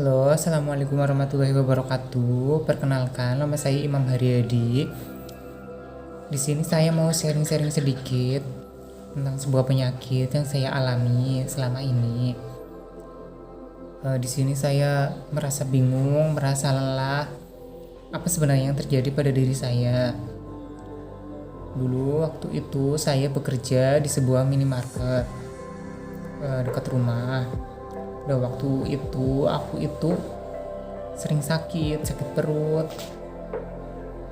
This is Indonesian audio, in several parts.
Halo, assalamualaikum warahmatullahi wabarakatuh. Perkenalkan, nama saya Imam Haryadi. Di sini saya mau sharing-sharing sedikit tentang sebuah penyakit yang saya alami selama ini. Di sini saya merasa bingung, merasa lelah. Apa sebenarnya yang terjadi pada diri saya? Dulu waktu itu saya bekerja di sebuah minimarket dekat rumah. Waktu itu aku itu sering sakit perut,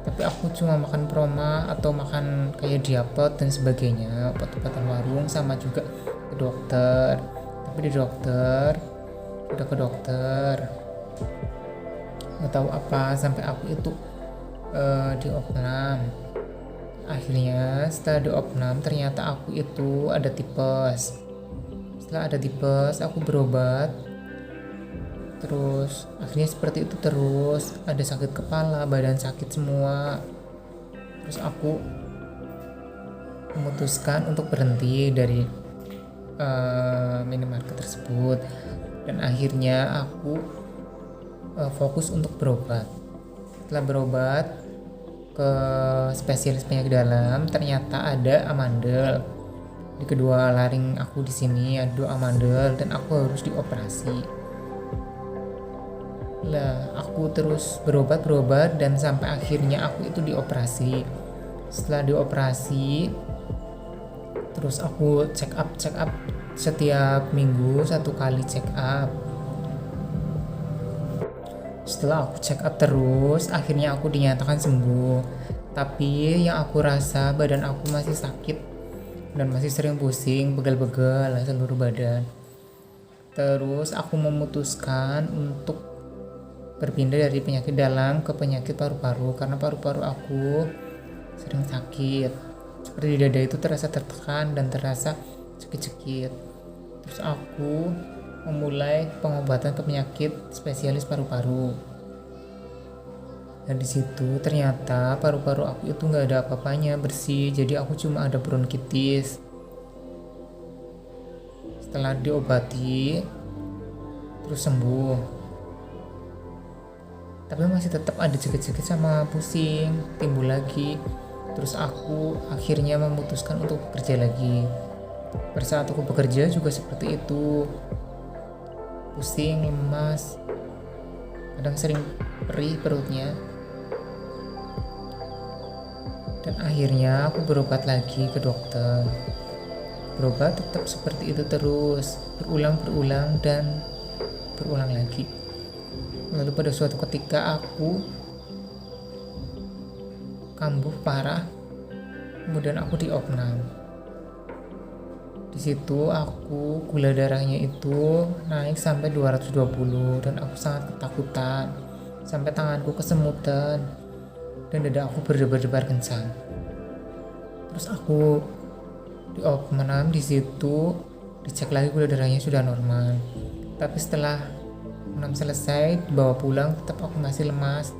tapi aku cuma makan proma atau makan kayak diapet dan sebagainya, obat-obatan warung, sama juga ke dokter. Tapi di dokter udah ke dokter nggak tahu apa sampai aku itu diopnam. Akhirnya setelah diopnam ternyata aku itu ada tipes. Setelah ada tipes aku berobat, terus akhirnya seperti itu terus, ada sakit kepala, badan sakit semua. Terus aku memutuskan untuk berhenti dari minimarket tersebut, dan akhirnya aku fokus untuk berobat. Setelah berobat ke spesialis penyakit dalam, ternyata ada amandel di kedua laring aku. Di sini ada 2 amandel dan aku harus dioperasi. Lah, aku terus berobat dan sampai akhirnya aku itu dioperasi. Setelah dioperasi, terus aku check up setiap minggu 1 kali check up. Setelah aku check up terus, akhirnya aku dinyatakan sembuh. Tapi yang aku rasa badan aku masih sakit dan masih sering pusing, pegal-pegal seluruh badan. Terus aku memutuskan untuk berpindah dari penyakit dalam ke penyakit paru-paru, karena paru-paru aku sering sakit. Seperti dada itu terasa tertekan dan terasa cekit-cekit. Terus aku memulai pengobatan ke penyakit spesialis paru-paru. Dan di situ ternyata paru-paru aku itu nggak ada apa-apanya, bersih. Jadi aku cuma ada bronkitis. Setelah diobati terus sembuh, tapi masih tetap ada cekit-cekit sama pusing timbul lagi. Terus aku akhirnya memutuskan untuk bekerja lagi. Pada saat aku bekerja juga seperti itu, pusing, lemas, kadang sering perih perutnya. Dan akhirnya aku berobat lagi ke dokter. Berobat tetap seperti itu terus, berulang dan berulang lagi. Lalu pada suatu ketika aku kambuh parah, kemudian aku diopnam. Di situ aku gula darahnya itu naik sampai 220 dan aku sangat ketakutan, sampai tanganku kesemutan dan dada aku berdebar-debar kencang. Terus aku diopnam. Di situ dicek lagi gula darahnya sudah normal. Tapi setelah opnam selesai dibawa pulang, tetap aku masih lemas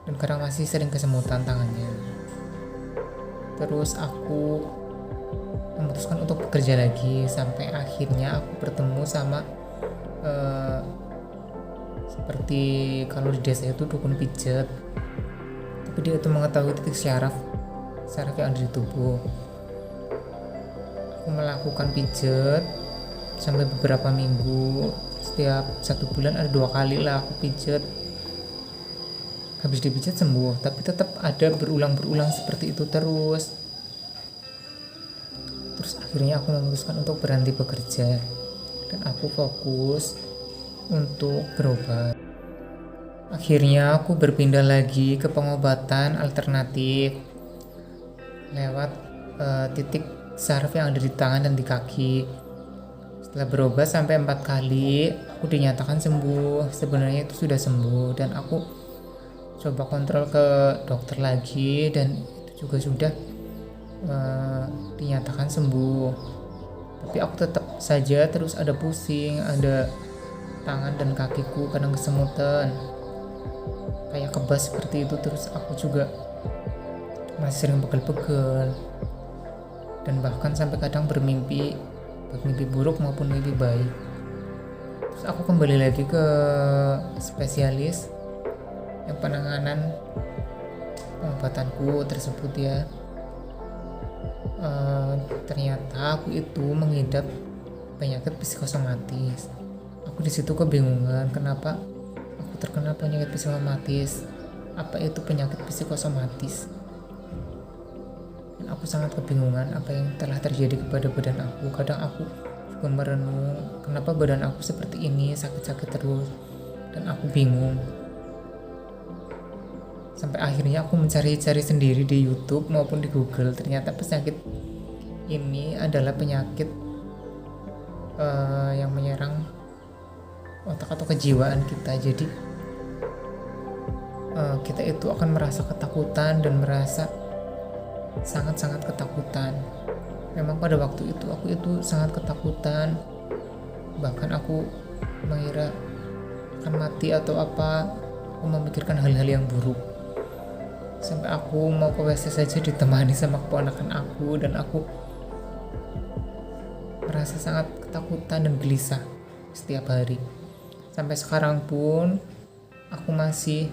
dan kadang masih sering kesemutan tangannya. Terus aku memutuskan untuk bekerja lagi sampai akhirnya aku bertemu sama seperti kalau di desa itu dukun pijat, tapi dia itu mengetahui titik syaraf yang ada di tubuh. Aku melakukan pijat sampai beberapa minggu, setiap 1 bulan ada 2 kali lah aku pijat. Habis dipijat sembuh, tapi tetap ada berulang seperti itu terus. Terus akhirnya aku memutuskan untuk berhenti bekerja dan aku fokus untuk berobat. Akhirnya aku berpindah lagi ke pengobatan alternatif lewat titik saraf yang ada di tangan dan di kaki. Setelah berobat sampai 4 kali, aku dinyatakan sembuh. Sebenarnya itu sudah sembuh dan aku coba kontrol ke dokter lagi dan itu juga sudah dinyatakan sembuh. Tapi aku tetap saja terus ada pusing, ada tangan dan kakiku kadang kesemutan kayak kebas seperti itu. Terus aku juga masih sering pegel-pegel dan bahkan sampai kadang bermimpi buruk maupun mimpi baik. Terus aku kembali lagi ke spesialis yang penanganan pengobatanku tersebut ya. Ternyata aku itu mengidap penyakit psikosomatis. Aku di situ kebingungan kenapa aku terkena penyakit psikosomatis. Apa itu penyakit psikosomatis? Dan aku sangat kebingungan apa yang telah terjadi kepada badan aku. Kadang aku juga merenung kenapa badan aku seperti ini, sakit-sakit terus, dan aku bingung. Sampai akhirnya aku mencari-cari sendiri di YouTube maupun di Google. Ternyata penyakit ini adalah penyakit yang menyerang otak atau kejiwaan kita. Jadi kita itu akan merasa ketakutan dan merasa sangat-sangat ketakutan. Memang pada waktu itu aku itu sangat ketakutan, bahkan aku mengira akan mati atau apa. Aku memikirkan hal-hal yang buruk, sampai aku mau ke WC saja ditemani sama keponakan aku, dan aku merasa sangat ketakutan dan gelisah setiap hari. Sampai sekarang pun aku masih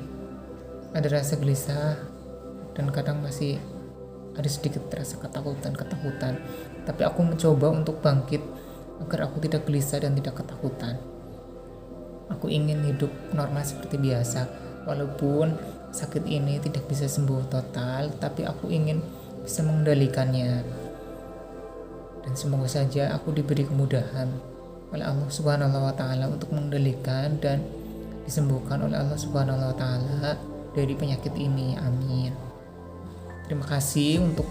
ada rasa gelisah dan kadang masih ada sedikit rasa ketakutan. Tapi aku mencoba untuk bangkit agar aku tidak gelisah dan tidak ketakutan. Aku ingin hidup normal seperti biasa, walaupun sakit ini tidak bisa sembuh total, tapi aku ingin bisa mengendalikannya. Dan semoga saja aku diberi kemudahan oleh Allah Subhanahu wa taala untuk mengendalikan dan disembuhkan oleh Allah Subhanahu wa taala dari penyakit ini. Amin. Terima kasih untuk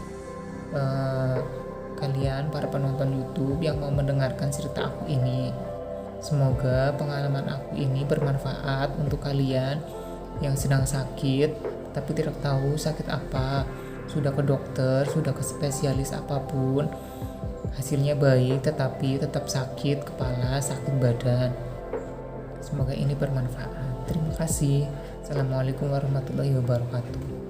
kalian para penonton YouTube yang mau mendengarkan cerita aku ini. Semoga pengalaman aku ini bermanfaat untuk kalian yang sedang sakit tapi tidak tahu sakit apa. Sudah ke dokter, sudah ke spesialis apapun, hasilnya baik tetapi tetap sakit kepala, sakit badan. Semoga ini bermanfaat. Terima kasih. Assalamualaikum warahmatullahi wabarakatuh.